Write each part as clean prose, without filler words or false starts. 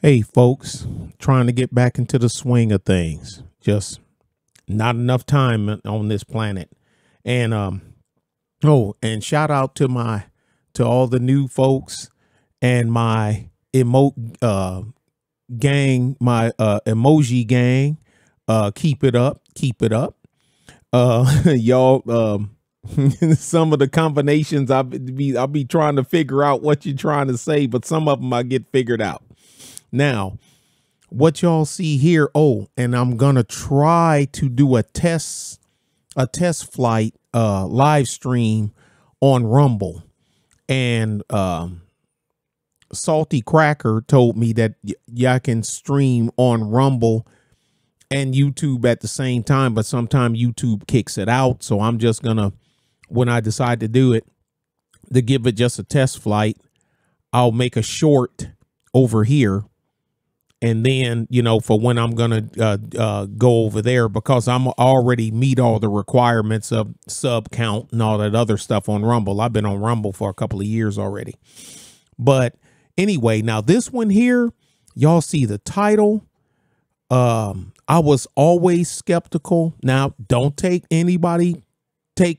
Hey, folks, trying to get back into the swing of things. Just not enough time on this planet. And and shout out to all the new folks and my gang, my emoji gang. Keep it up, keep it up. Y'all, some of the combinations I'll be trying to figure out what you're trying to say, but some of them I get figured out. Now, what y'all see here, and I'm gonna try to do a test flight live stream on Rumble. And Salty Cracker told me that y'all can stream on Rumble and YouTube at the same time, but sometimes YouTube kicks it out. So I'm just gonna, when I decide to do it, to give it just a test flight, I'll make a short over here. And then, you know, for when I'm going to go over there, because I'm already meet all the requirements of sub count and all that other stuff on Rumble. I've been on Rumble for a couple of years already. But anyway, now this one here, y'all see the title. I was always skeptical. Now, don't take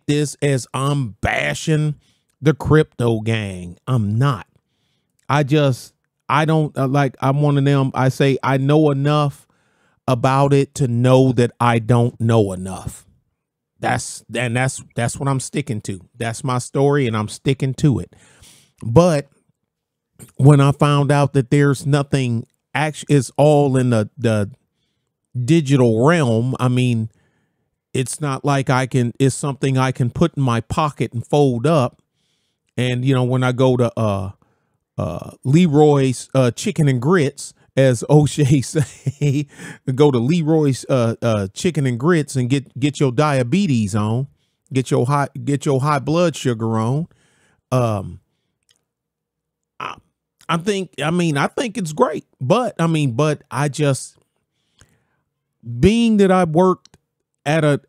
this as I'm bashing the crypto gang. I'm not. I don't I'm one of them. I say I know enough about it to know that I don't know enough. That's what I'm sticking to. That's my story and I'm sticking to it. But when I found out that there's nothing actually, it's all in the digital realm. I mean, it's not like it's something I can put in my pocket and fold up. And, you know, when I go to, Leroy's Chicken and Grits, as O'Shea say, go to Leroy's Chicken and Grits and get your diabetes on, get your high blood sugar on. I think it's great, but I just, being that I worked at a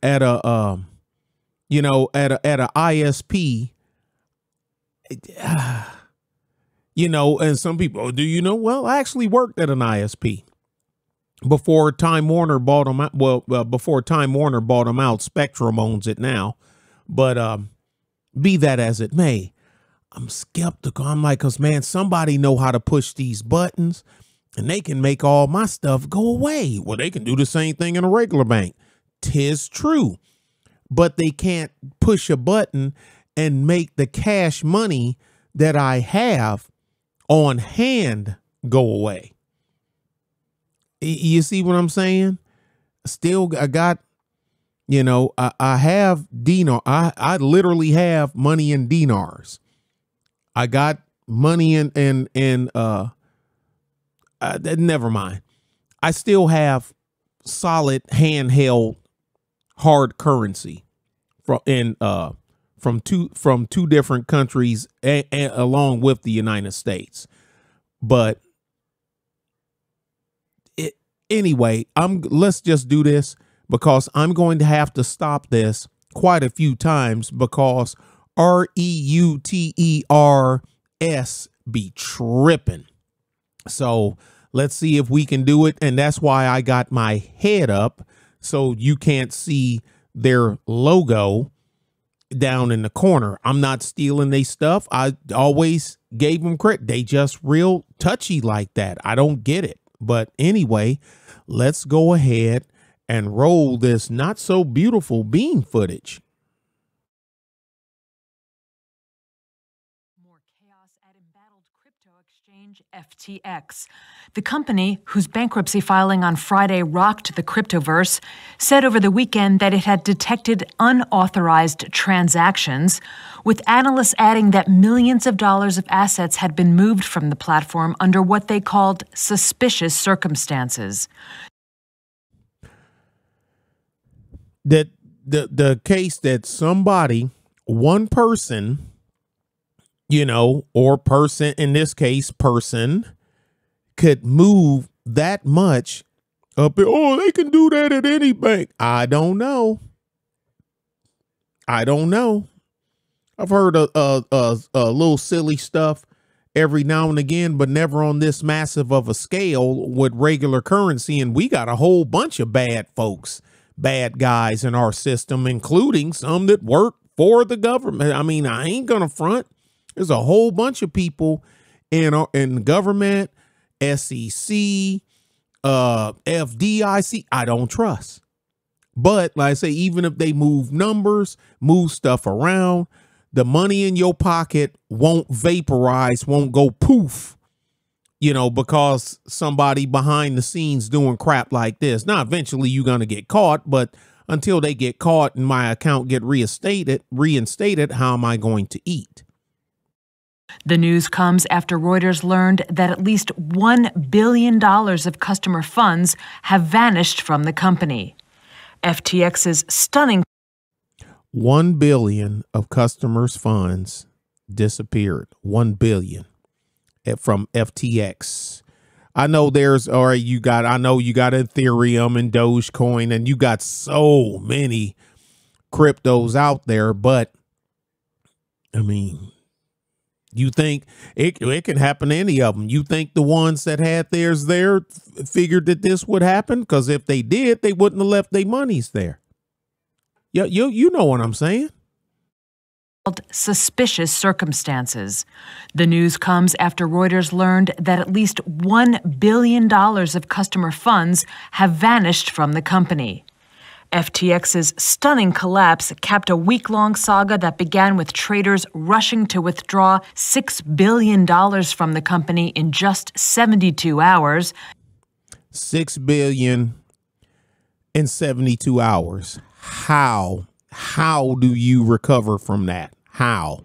ISP. You know, and some people, do you know? Well, I actually worked at an ISP before Time Warner bought them out. Well, before Time Warner bought them out, Spectrum owns it now. But be that as it may, I'm skeptical. I'm like, because, man, somebody know how to push these buttons and they can make all my stuff go away. Well, they can do the same thing in a regular bank. 'Tis true. But they can't push a button and make the cash money that I have on hand go away. You see what I'm saying? Still, I got, you know, I have dinar. I literally have money in dinars. I got money in never mind. I still have solid handheld hard currency from two different countries along with the United States. But anyway, let's just do this, because I'm going to have to stop this quite a few times, because REUTERS be tripping. So let's see if we can do it. And that's why I got my head up, so you can't see their logo down in the corner. I'm not stealing their stuff. I always gave them credit. They just real touchy like that. I don't get it. But anyway, let's go ahead and roll this not so beautiful bean footage. More chaos at embattled crypto exchange FTX. The company, whose bankruptcy filing on Friday rocked the cryptoverse, said over the weekend that it had detected unauthorized transactions, with analysts adding that millions of dollars of assets had been moved from the platform under what they called suspicious circumstances. That the case that somebody, one person, you know, or person, in this case, person, could move that much up. They can do that at any bank. I don't know. I've heard a little silly stuff every now and again, but never on this massive of a scale with regular currency. And we got a whole bunch of bad folks, bad guys in our system, including some that work for the government. I mean, I ain't gonna front. There's a whole bunch of people in government, SEC, FDIC, I don't trust. But like I say, even if they move numbers, move stuff around, the money in your pocket won't vaporize, won't go poof, you know, because somebody behind the scenes doing crap like this. Now, eventually you're going to get caught, but until they get caught and my account get reinstated, how am I going to eat? The news comes after Reuters learned that at least $1 billion of customer funds have vanished from the company. FTX's stunning $1 billion of customers' funds disappeared. $1 billion from FTX. I know there's, all right, I know you got Ethereum and Dogecoin, and you got so many cryptos out there, but I mean, you think it can happen to any of them. You think the ones that had theirs there figured that this would happen? Because if they did, they wouldn't have left their monies there. You know what I'm saying? Suspicious circumstances. The news comes after Reuters learned that at least $1 billion of customer funds have vanished from the company. FTX's stunning collapse capped a week-long saga that began with traders rushing to withdraw $6 billion from the company in just 72 hours. $6 billion in 72 hours. How do you recover from that? How?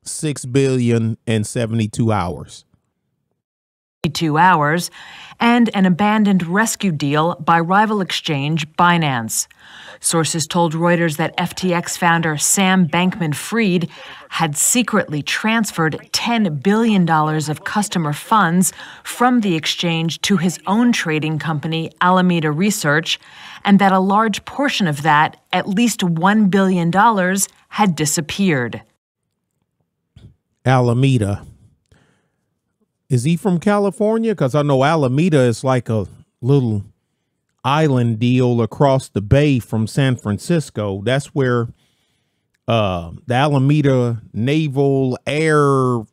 $6 billion in 72 hours. 2 hours, and an abandoned rescue deal by rival exchange Binance. Sources told Reuters that FTX founder Sam Bankman-Fried had secretly transferred $10 billion of customer funds from the exchange to his own trading company, Alameda Research, and that a large portion of that, at least $1 billion, had disappeared. Alameda. Is he from California? Because I know Alameda is like a little island deal across the bay from San Francisco. That's where the Alameda Naval Air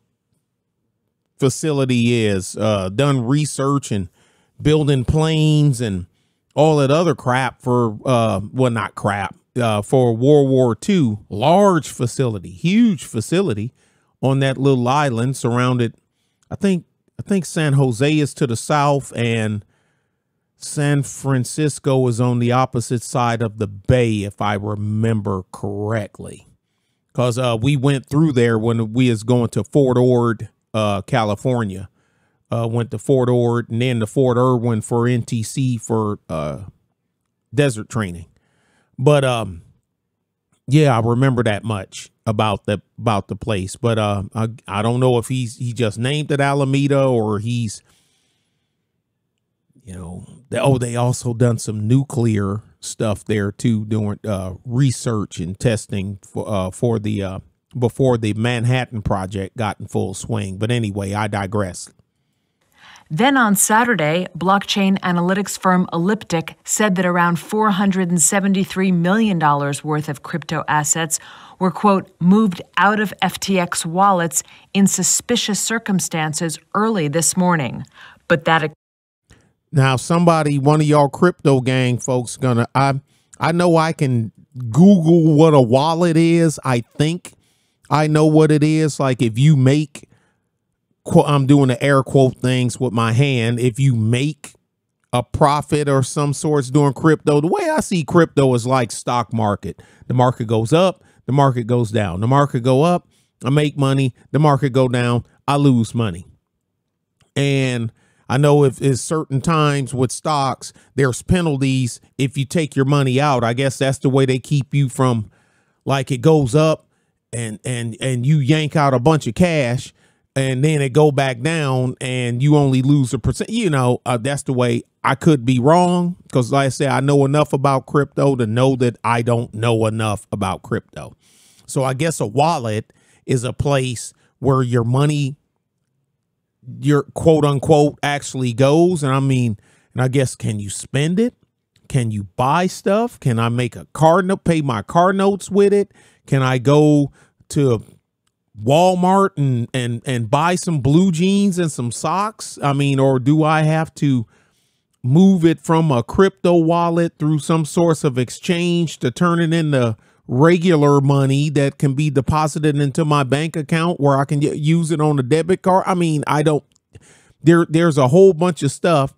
Facility is. Done research and building planes and all that other crap for, well, not crap, for World War II. Large facility, huge facility on that little island surrounded, I think San Jose is to the south and San Francisco is on the opposite side of the bay, if I remember correctly. Because we went through there when we was going to Fort Ord, California. Went to Fort Ord and then to Fort Irwin for NTC for desert training. But yeah, I remember that much about the place. But I don't know if he just named it Alameda or he's, you know, they also done some nuclear stuff there too, doing research and testing for the before the Manhattan Project got in full swing. But anyway, I digress. Then on Saturday, blockchain analytics firm Elliptic said that around $473 million worth of crypto assets were, quote, moved out of FTX wallets in suspicious circumstances early this morning. But that... Now, one of y'all crypto gang folks I know I can Google what a wallet is. I think I know what it is. Like if you make... I'm doing the air quote things with my hand. If you make a profit or some sorts doing crypto, the way I see crypto is like stock market. The market goes up, the market goes down. The market go up, I make money. The market go down, I lose money. And I know if it's certain times with stocks, there's penalties if you take your money out. I guess that's the way they keep you from, like, it goes up and you yank out a bunch of cash. And then it go back down and you only lose a percent. You know, that's the way. I could be wrong because, like I said, I know enough about crypto to know that I don't know enough about crypto. So I guess a wallet is a place where your money your quote unquote actually goes. And I mean, and I guess, can you spend it? Can you buy stuff? Can I make a car note, pay my car notes with it? Can I go to Walmart and buy some blue jeans and some socks? I mean, or do I have to move it from a crypto wallet through some source of exchange to turn it into regular money that can be deposited into my bank account where I can use it on a debit card? I mean, I don't, there's a whole bunch of stuff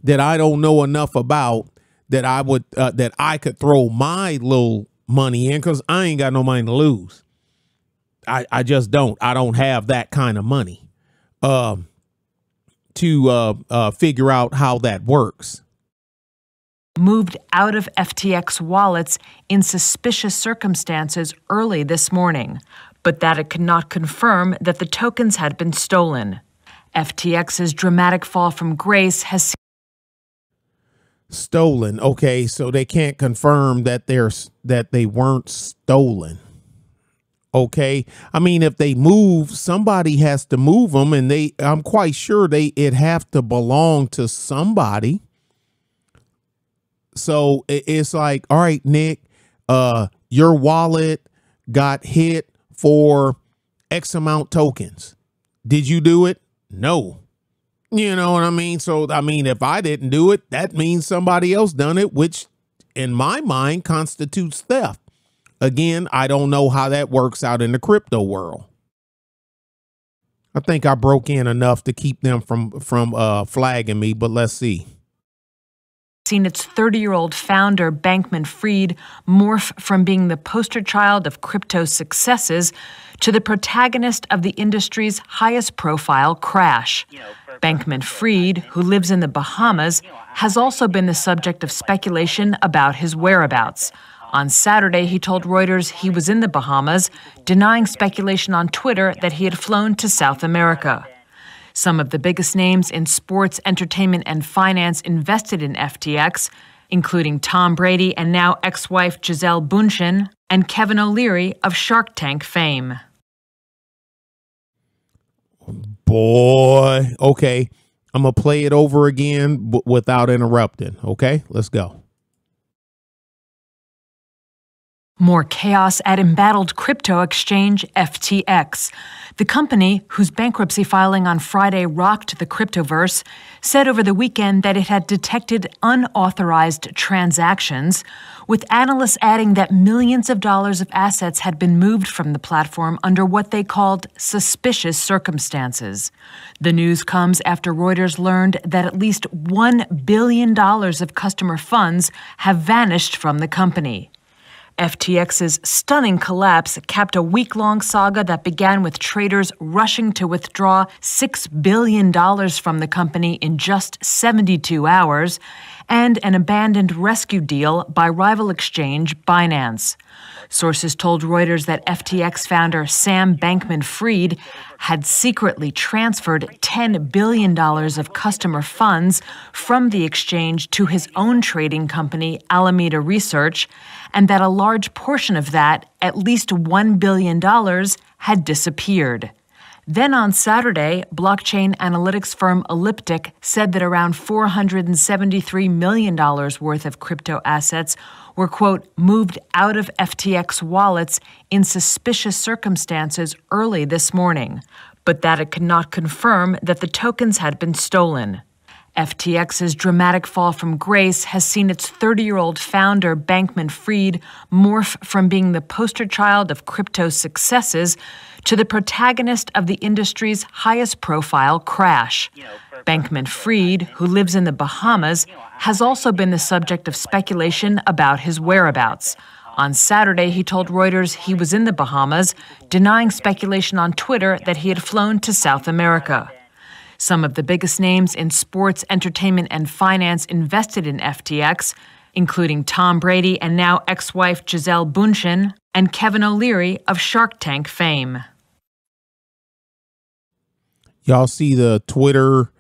that I don't know enough about that I would, that I could throw my little money in, because I ain't got no money to lose. I just don't. I don't have that kind of money to figure out how that works. Moved out of FTX wallets in suspicious circumstances early this morning, but that it could not confirm that the tokens had been stolen. FTX's dramatic fall from grace has stolen. Okay, so they can't confirm that they weren't stolen. Okay, I mean, if they move, somebody has to move them, and I'm quite sure it have to belong to somebody. So it's like, all right, Nick, your wallet got hit for X amount tokens. Did you do it? No. You know what I mean? So, I mean, if I didn't do it, that means somebody else done it, which in my mind constitutes theft. Again, I don't know how that works out in the crypto world. I think I broke in enough to keep them from flagging me, but let's see. Seen its 30-year-old founder, Bankman-Fried, morph from being the poster child of crypto successes to the protagonist of the industry's highest-profile crash. Bankman-Fried, who lives in the Bahamas, has also been the subject of speculation about his whereabouts. On Saturday, he told Reuters he was in the Bahamas, denying speculation on Twitter that he had flown to South America. Some of the biggest names in sports, entertainment, and finance invested in FTX, including Tom Brady and now ex-wife Gisele Bündchen and Kevin O'Leary of Shark Tank fame. Boy, okay, I'm going to play it over again without interrupting. Okay, let's go. More chaos at embattled crypto exchange FTX. The company, whose bankruptcy filing on Friday rocked the cryptoverse, said over the weekend that it had detected unauthorized transactions, with analysts adding that millions of dollars of assets had been moved from the platform under what they called suspicious circumstances. The news comes after Reuters learned that at least $1 billion of customer funds have vanished from the company. FTX's stunning collapse capped a week-long saga that began with traders rushing to withdraw $6 billion from the company in just 72 hours and an abandoned rescue deal by rival exchange Binance. Sources told Reuters that FTX founder Sam Bankman-Fried had secretly transferred $10 billion of customer funds from the exchange to his own trading company, Alameda Research, and that a large portion of that, at least $1 billion, had disappeared. Then on Saturday, blockchain analytics firm Elliptic said that around $473 million worth of crypto assets were, quote, moved out of FTX wallets in suspicious circumstances early this morning, but that it could not confirm that the tokens had been stolen. FTX's dramatic fall from grace has seen its 30-year-old founder, Bankman-Fried, morph from being the poster child of crypto successes to the protagonist of the industry's highest-profile crash. Bankman-Fried, who lives in the Bahamas, has also been the subject of speculation about his whereabouts. On Saturday, he told Reuters he was in the Bahamas, denying speculation on Twitter that he had flown to South America. Some of the biggest names in sports, entertainment, and finance invested in FTX, including Tom Brady and now ex-wife Gisele Bündchen and Kevin O'Leary of Shark Tank fame. Y'all see the Twitter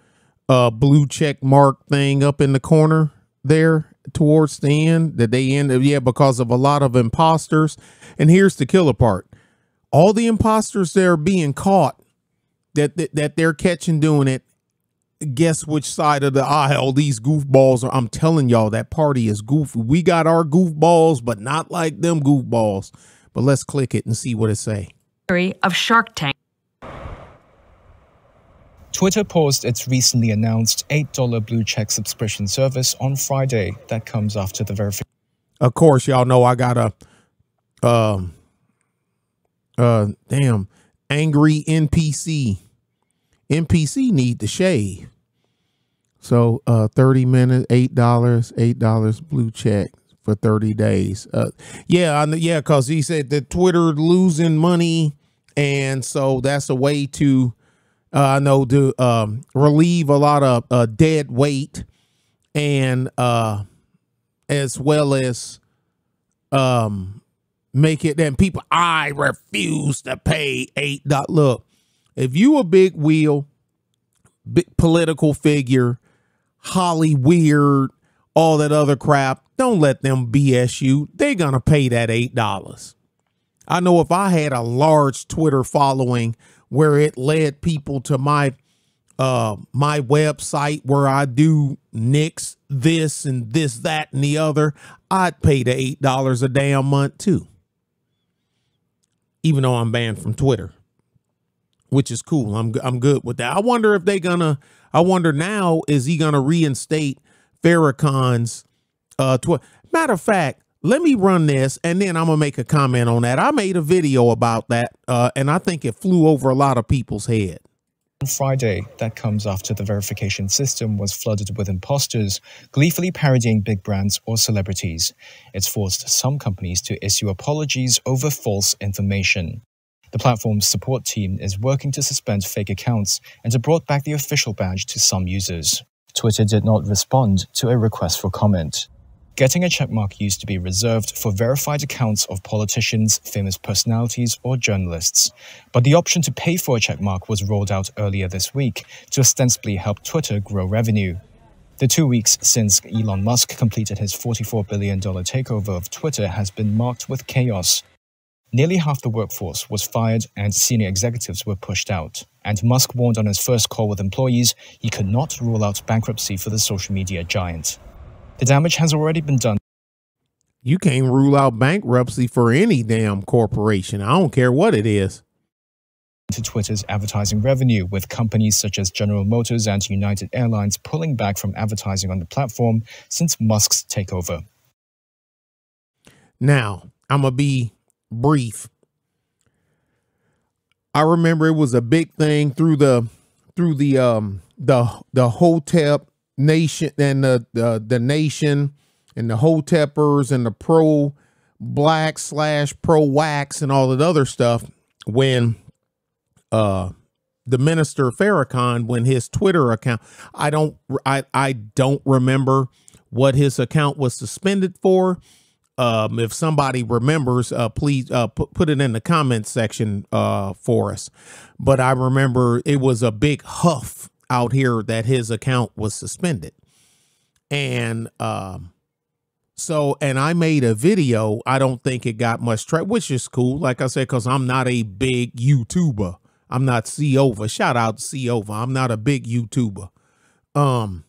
blue check mark thing up in the corner there towards the end that they ended? Yeah, because of a lot of imposters. And here's the killer part. All the imposters that are being caught that they're catching doing it. Guess which side of the aisle these goofballs are. I'm telling y'all, that party is goofy. We got our goofballs, but not like them goofballs. But let's click it and see what it say. Of Shark Tank. Twitter paused its recently announced $8 blue check subscription service on Friday. That comes after the verification. Of course, y'all know I got a damn angry NPC. NPC need to shave. So 30 minutes, $8 blue check for 30 days. Yeah, because he said that Twitter losing money, and so that's a way to I know to relieve a lot of dead weight, and as well as make it. Then people, I refuse to pay $8. Look, if you a big wheel, big political figure, Hollyweird, all that other crap, don't let them BS you. They're gonna pay that $8. I know if I had a large Twitter following where it led people to my my website where I do nix this and this, that, and the other, I'd pay the $8 a damn month too. Even though I'm banned from Twitter, which is cool. I'm good with that. I wonder if I wonder now, is he gonna reinstate Farrakhan's matter of fact, let me run this and then I'm gonna make a comment on that. I made a video about that and I think it flew over a lot of people's head. On Friday, that comes after the verification system was flooded with imposters, gleefully parodying big brands or celebrities. It's forced some companies to issue apologies over false information. The platform's support team is working to suspend fake accounts and to brought back the official badge to some users. Twitter did not respond to a request for comment. Getting a checkmark used to be reserved for verified accounts of politicians, famous personalities, or journalists. But the option to pay for a checkmark was rolled out earlier this week to ostensibly help Twitter grow revenue. The 2 weeks since Elon Musk completed his $44 billion takeover of Twitter has been marked with chaos. Nearly half the workforce was fired and senior executives were pushed out. And Musk warned on his first call with employees he could not rule out bankruptcy for the social media giant. The damage has already been done. You can't rule out bankruptcy for any damn corporation. I don't care what it is. To Twitter's advertising revenue, with companies such as General Motors and United Airlines pulling back from advertising on the platform since Musk's takeover. Now, I'm going to be brief. I remember it was a big thing through the Hotep Nation and the Nation and the Hotepers and the pro black / pro wax and all that other stuff when the minister Farrakhan, when his Twitter account, I don't remember what his account was suspended for. If somebody remembers, please put it in the comments section for us. But I remember it was a big huff out here that his account was suspended. And so I made a video. I don't think it got much traction, which is cool. Like I said, because I'm not a big YouTuber. I'm not C-Over. Shout out to C-Over. I'm not a big YouTuber. I'm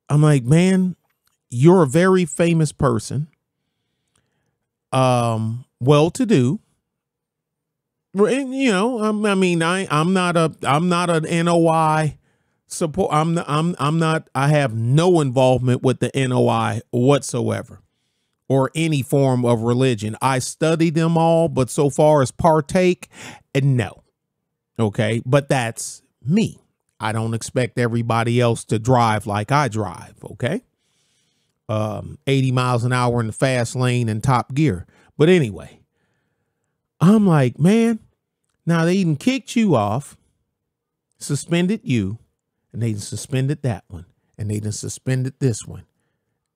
like, man, you're a very famous person. Well-to-do. You know, I mean, I'm not an NOI support. I'm not. I have no involvement with the NOI whatsoever, or any form of religion. I study them all, but so far as partake, no. Okay, but that's me. I don't expect everybody else to drive like I drive. Okay, 80 miles an hour in the fast lane and top gear. But anyway, I'm like, man, now they even kicked you off, suspended you, and they suspended that one, and they suspended this one.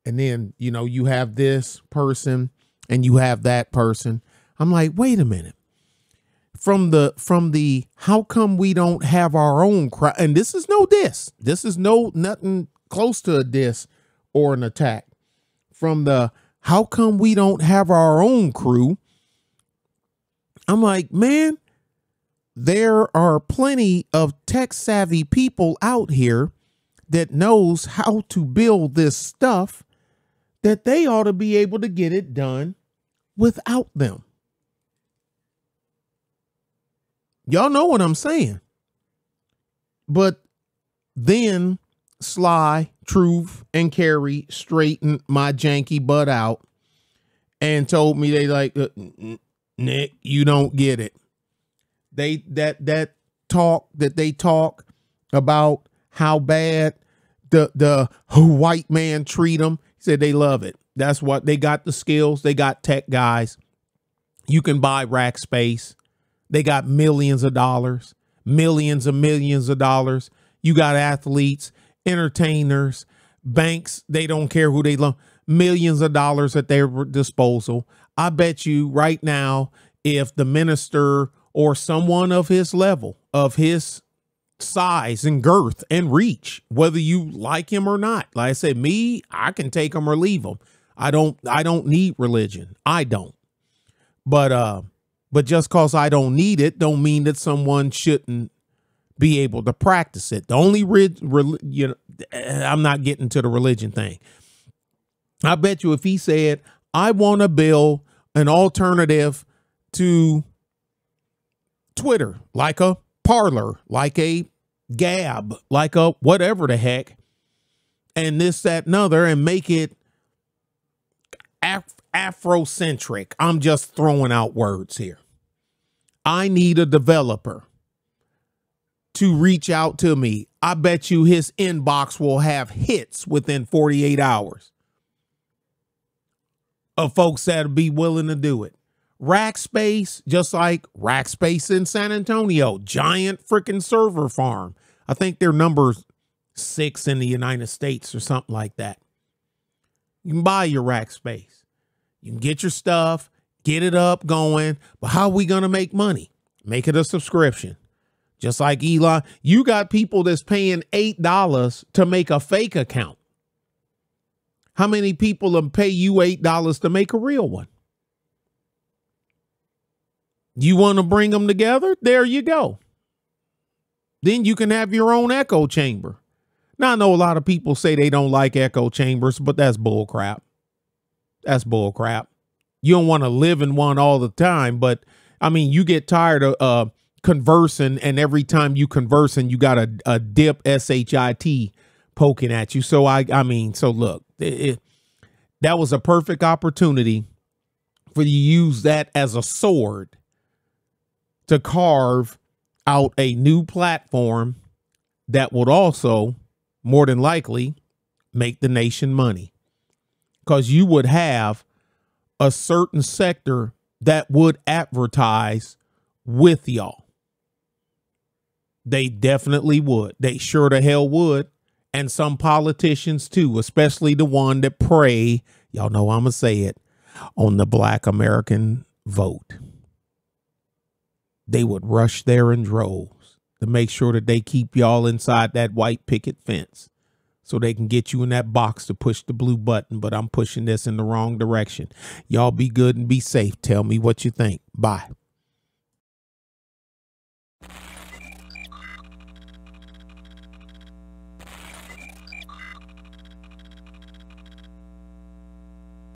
And then, you know, you have this person and you have that person. I'm like, wait a minute. From the how come we don't have our own crowd? And this is no diss. This is nothing close to a diss or an attack. From the how come we don't have our own crew? I'm like, man, there are plenty of tech savvy people out here that knows how to build this stuff, that they ought to be able to get it done without them. Y'all know what I'm saying. But then Sly, Truth, and Carrie straightened my janky butt out and told me they like, Nick, you don't get it. That talk that they talk about how bad the white man treat them. He said they love it. That's what they got, the skills. They got tech guys. You can buy rack space. They got millions of dollars, millions of dollars. You got athletes, entertainers, banks. They don't care who they love. Millions of dollars at their disposal. I bet you right now, if the minister or someone of his level, of his size and girth and reach, whether you like him or not, like I said, me, I can take him or leave him. I don't need religion. I don't. But just cause I don't need it don't mean that someone shouldn't be able to practice it. The only I'm not getting to the religion thing. I bet you if he said, I want to build an alternative to Twitter, like a Parler, like a Gab, like a whatever the heck, and this, that, and other, and make it Afrocentric. I'm just throwing out words here. I need a developer to reach out to me. I bet you his inbox will have hits within 48 hours of folks that'll be willing to do it. Rackspace, just like Rackspace in San Antonio, giant freaking server farm. I think they're number 6 in the United States or something like that. You can buy your Rackspace. You can get your stuff, get it up going. But how are we going to make money? Make it a subscription. Just like Elon, you got people that's paying $8 to make a fake account. How many people will pay you $8 to make a real one? You want to bring them together? There you go. Then you can have your own echo chamber. Now, I know a lot of people say they don't like echo chambers, but that's bull crap. That's bull crap. You don't want to live in one all the time, but I mean, you get tired of conversing, and every time you conversing, you got a dip SHIT poking at you. So I mean, so look, that was a perfect opportunity for you to use that as a sword to carve out a new platform that would also, more than likely, make the nation money. Because you would have a certain sector that would advertise with y'all. They definitely would. They sure the hell would. And some politicians too, especially the one that prey, y'all know I'm going to say it, on the Black American vote. They would rush there in droves to make sure that they keep y'all inside that white picket fence so they can get you in that box to push the blue button. But I'm pushing this in the wrong direction. Y'all be good and be safe. Tell me what you think. Bye.